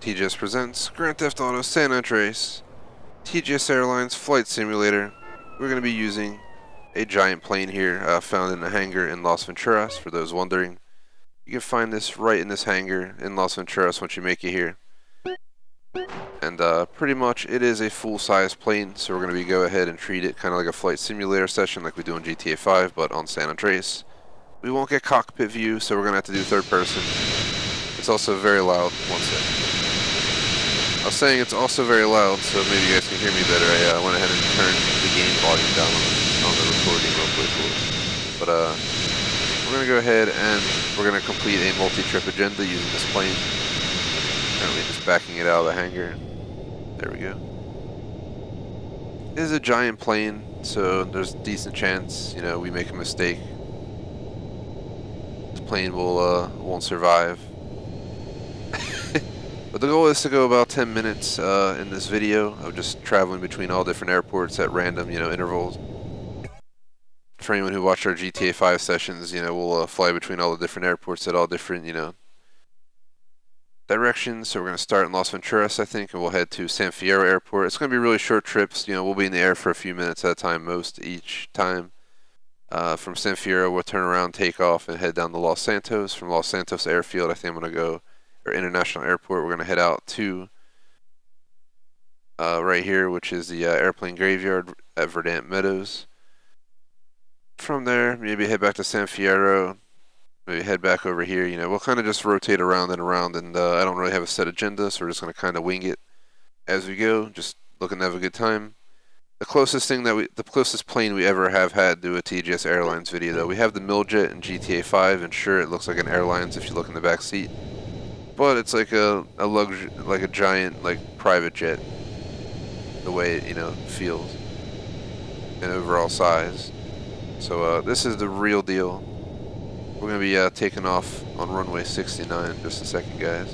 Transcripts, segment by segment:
TGS presents Grand Theft Auto San Andreas, TGS Airlines Flight Simulator. We're going to be using a giant plane here found in a hangar in Las Venturas, for those wondering. You can find this right in this hangar in Las Venturas once you make it here. And pretty much it is a full-size plane, so we're going to go ahead and treat it kind of like a flight simulator session like we do in GTA 5, but on San Andreas. We won't get cockpit view, so we're going to have to do third person. It's also very loud. One sec. I was saying it's also very loud, so maybe you guys can hear me better. I went ahead and turned the game volume down on the recording real quick. But we're going to go ahead and we're going to complete a multi-trip agenda using this plane. Currently just backing it out of the hangar. There we go. It is a giant plane, so there's a decent chance, we make a mistake. This plane won't survive. But the goal is to go about 10 minutes in this video of just traveling between all different airports at random, intervals. For anyone who watched our GTA 5 sessions, we'll fly between all the different airports at all different, directions. So we're going to start in Las Venturas, I think, and we'll head to San Fierro Airport. It's going to be really short trips. We'll be in the air for a few minutes at a time, most each time. From San Fierro, we'll turn around, take off, and head down to Los Santos. From Los Santos Airfield, I think I'm going to go, or International Airport, we're going to head out to right here, which is the airplane graveyard at Verdant Meadows. From there, maybe head back to San Fierro, maybe head back over here. We'll kind of just rotate around and around, and I don't really have a set agenda, so we're just going to kind of wing it as we go, just looking to have a good time. The closest plane we ever have had to a TGS Airlines video, though, we have the Miljet in GTA 5, and sure, it looks like an Airlines if you look in the back seat. But it's like a luxury, like a giant, private jet. The way it, feels, and overall size. So this is the real deal. We're gonna be taking off on runway 69 in just a second, guys.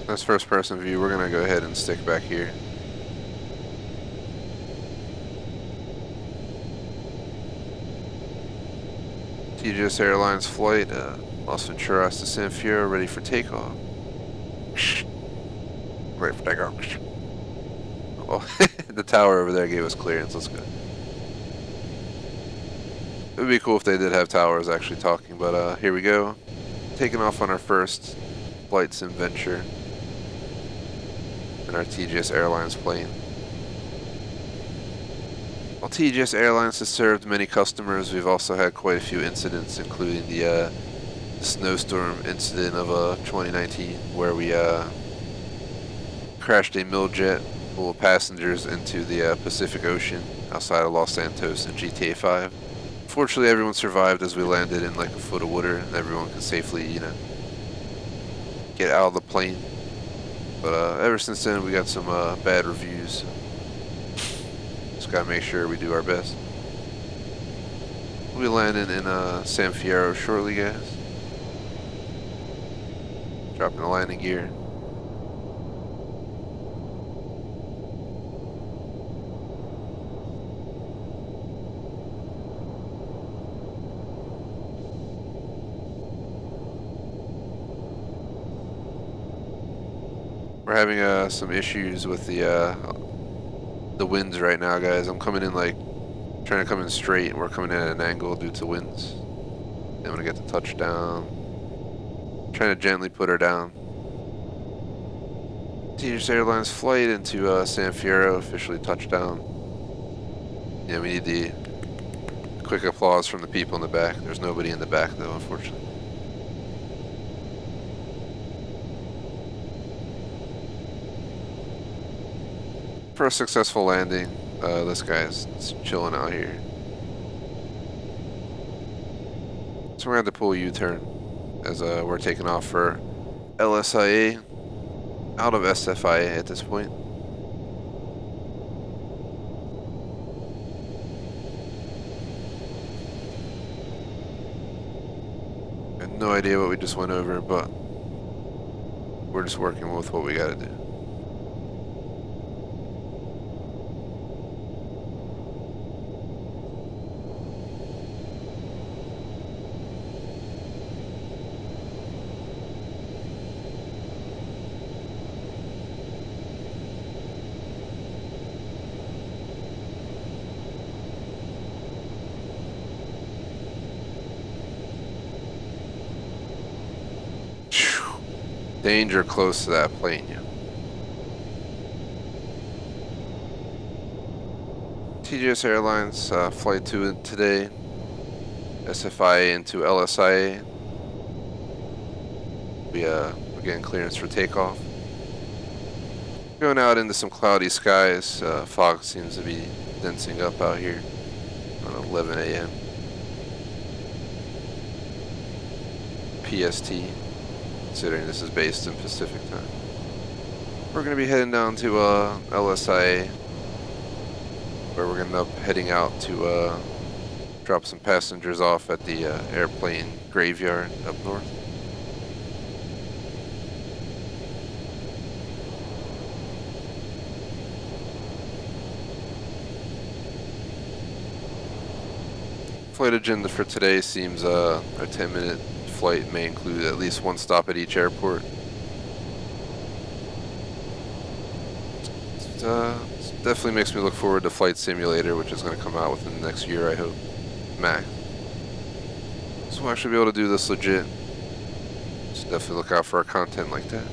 That's first person view. We're gonna go ahead and stick back here. TGS Airlines flight, Las Venturas to San Fierro, ready for takeoff. Ready for takeoff. Oh, the tower over there gave us clearance. Let's go. It would be cool if they did have towers actually talking, but here we go. Taking off on our first flight sim venture in our TGS Airlines plane. While TGS Airlines has served many customers, we've also had quite a few incidents, including the snowstorm incident of 2019, where we crashed a Miljet full of passengers into the Pacific Ocean outside of Los Santos in GTA 5. Fortunately, everyone survived as we landed in a foot of water, and everyone could safely, get out of the plane. But ever since then, we got some bad reviews. Gotta make sure we do our best. We'll be landing in San Fierro shortly, guys. Dropping the landing gear. We're having some issues with the winds right now, guys. I'm coming in trying to come in straight, and we're coming in at an angle due to winds. I'm gonna get the touchdown. Trying to gently put her down. TGS Airlines flight into San Fierro officially touchdown. Yeah, we need the quick applause from the people in the back. There's nobody in the back though, unfortunately. For a successful landing, this guy's chilling out here. So we're going to have to pull a U-turn as we're taking off for LSIA, out of SFIA at this point. I have no idea what we just went over, but we're just working with what we got to do. Danger close to that plane, yeah. TGS Airlines, flight 2 today, SFIA into LSIA. We're getting clearance for takeoff. Going out into some cloudy skies. Fog seems to be densing up out here on 11 a.m. PST, considering this is based in Pacific time. We're going to be heading down to LSIA, where we're going to end up heading out to drop some passengers off at the airplane graveyard up north. Flight agenda for today seems a 10-minute flight may include at least one stop at each airport. It definitely makes me look forward to Flight Simulator, which is going to come out within the next year, I hope. Max. So we'll actually be able to do this legit. So definitely look out for our content like that.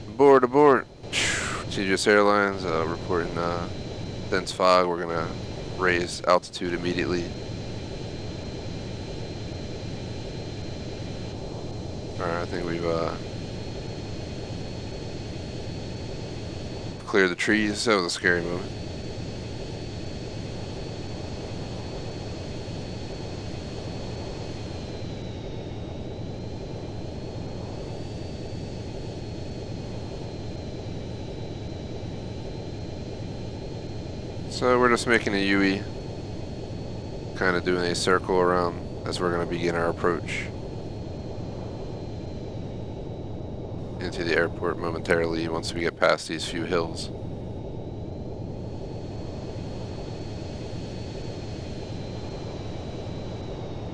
Aboard, aboard. TGS Airlines reporting dense fog. We're going to raise altitude immediately. Alright, I think we've cleared the trees. That was a scary moment. So we're just making a UE, kind of doing a circle around as we're going to begin our approach into the airport momentarily once we get past these few hills.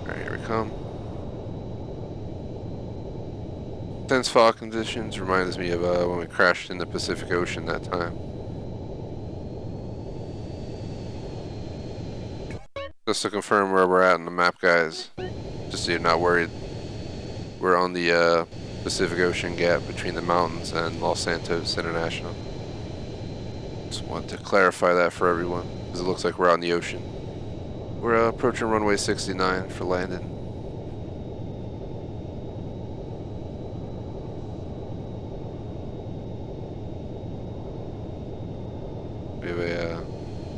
Alright, here we come. Dense fog conditions reminds me of when we crashed in the Pacific Ocean that time. Just to confirm where we're at on the map, guys, just so you're not worried. We're on the Pacific Ocean gap between the mountains and Los Santos International. Just want to clarify that for everyone, because it looks like we're out in the ocean. We're approaching runway 69 for landing. We have a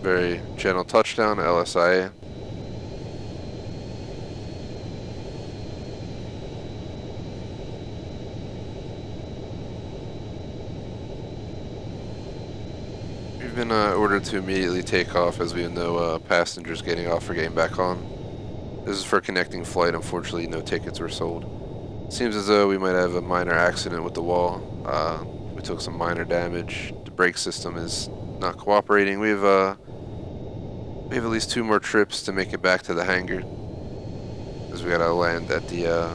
very gentle touchdown to LSIA. We've been ordered to immediately take off as we have no passengers getting off or getting back on. This is for a connecting flight. Unfortunately, no tickets were sold. Seems as though we might have a minor accident with the wall. We took some minor damage. The brake system is not cooperating. We have at least 2 more trips to make it back to the hangar, as we gotta land at the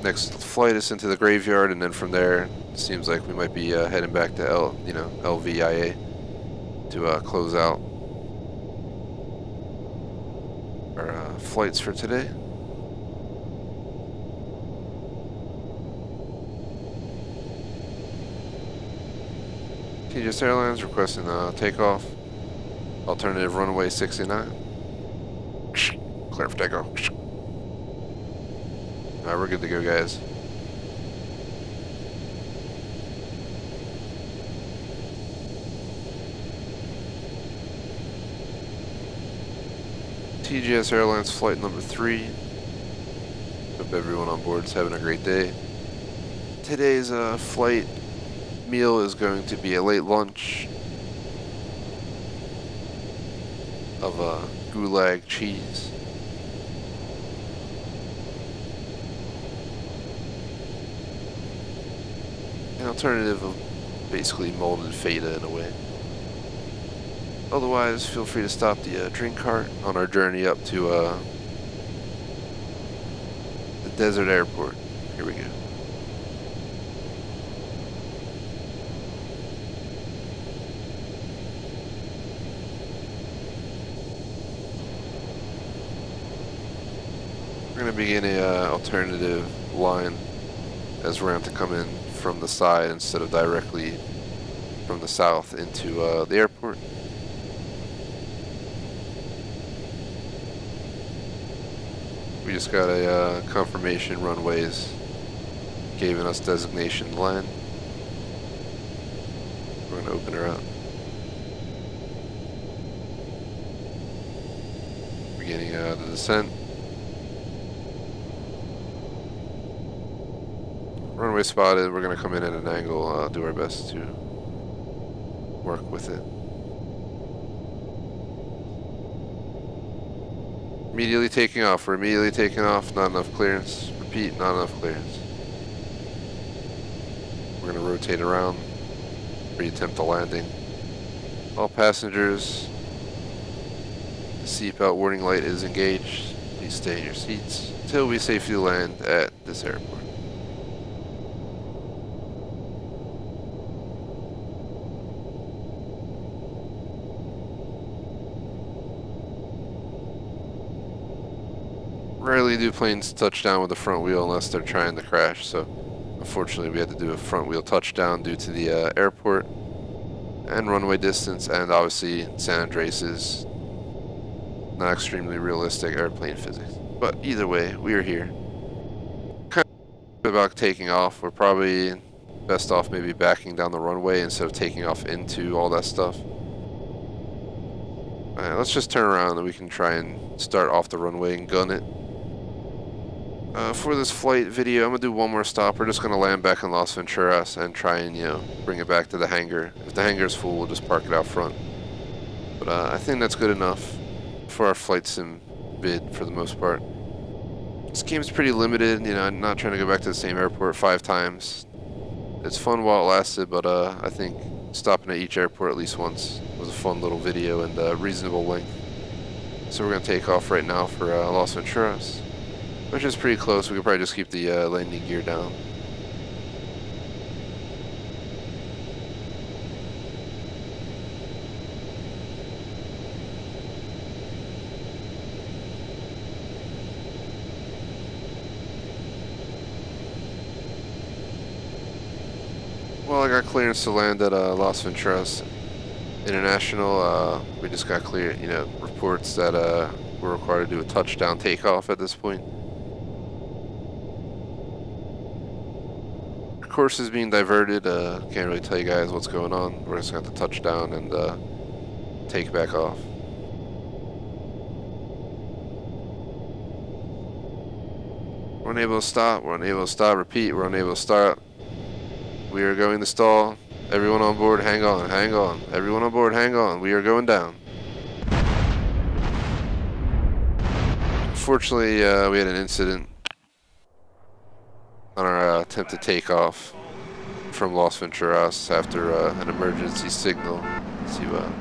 next flight is into the graveyard, and then from there it seems like we might be heading back to LVIA to close out our flights for today. TGS Airlines requesting takeoff. Alternative runway 69. Clear for takeoff. Alright, we're good to go, guys. TGS Airlines flight number 3. Hope everyone on board is having a great day. Today's flight meal is going to be a late lunch of gulag cheese. An alternative of basically molded feta in a way. Otherwise, feel free to stop the drink cart on our journey up to the desert airport. Here we go. We're going to begin a alternative line as we're going to come in from the side instead of directly from the south into the airport. We just got a confirmation runways giving us designation to land. We're going to open her up. Beginning the descent. Runway spotted. We're going to come in at an angle, do our best to work with it. Immediately taking off. We're immediately taking off. Not enough clearance. Repeat, not enough clearance. We're going to rotate around. Re-attempt the landing. All passengers, the seatbelt warning light is engaged. Please stay in your seats until we safely land at this airport. Rarely do planes touch down with the front wheel unless they're trying to crash, so unfortunately we had to do a front wheel touchdown due to the airport and runway distance, and obviously San Andreas is not extremely realistic airplane physics. But either way, we are here. Kind of about taking off. We're probably best off maybe backing down the runway instead of taking off into all that stuff. Alright, let's just turn around and we can try and start off the runway and gun it. For this flight video, I'm going to do one more stop. We're just going to land back in Las Venturas and try and, bring it back to the hangar. If the hangar's full, we'll just park it out front. But I think that's good enough for our flight sim vid for the most part. This game's pretty limited, I'm not trying to go back to the same airport 5 times. It's fun while it lasted, but I think stopping at each airport at least once was a fun little video and reasonable length. So we're going to take off right now for Las Venturas, which is pretty close. We could probably just keep the landing gear down. Well, I got clearance to land at Las Venturas International. We just got clear, reports that we're required to do a touchdown takeoff at this point. Course is being diverted. Can't really tell you guys what's going on. We're just going to have to touch down and take back off. We're unable to stop. We're unable to stop. Repeat. We're unable to stop. We are going to stall. Everyone on board, hang on, hang on. Everyone on board, hang on. We are going down. Unfortunately, we had an incident on our attempted takeoff from Las Venturas after an emergency signal to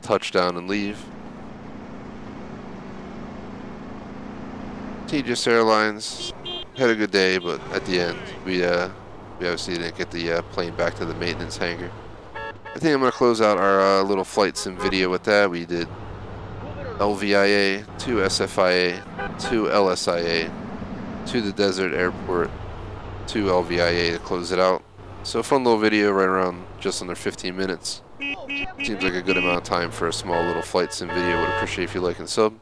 touch down and leave. Tejas Airlines had a good day, but at the end, we obviously didn't get the plane back to the maintenance hangar. I think I'm going to close out our little flight sim video with that. We did LVIA to SFIA to LSIA to the desert airport to LVIA to close it out. So a fun little video right around just under 15 minutes. Seems like a good amount of time for a small little flight sim video. Would appreciate if you like and sub.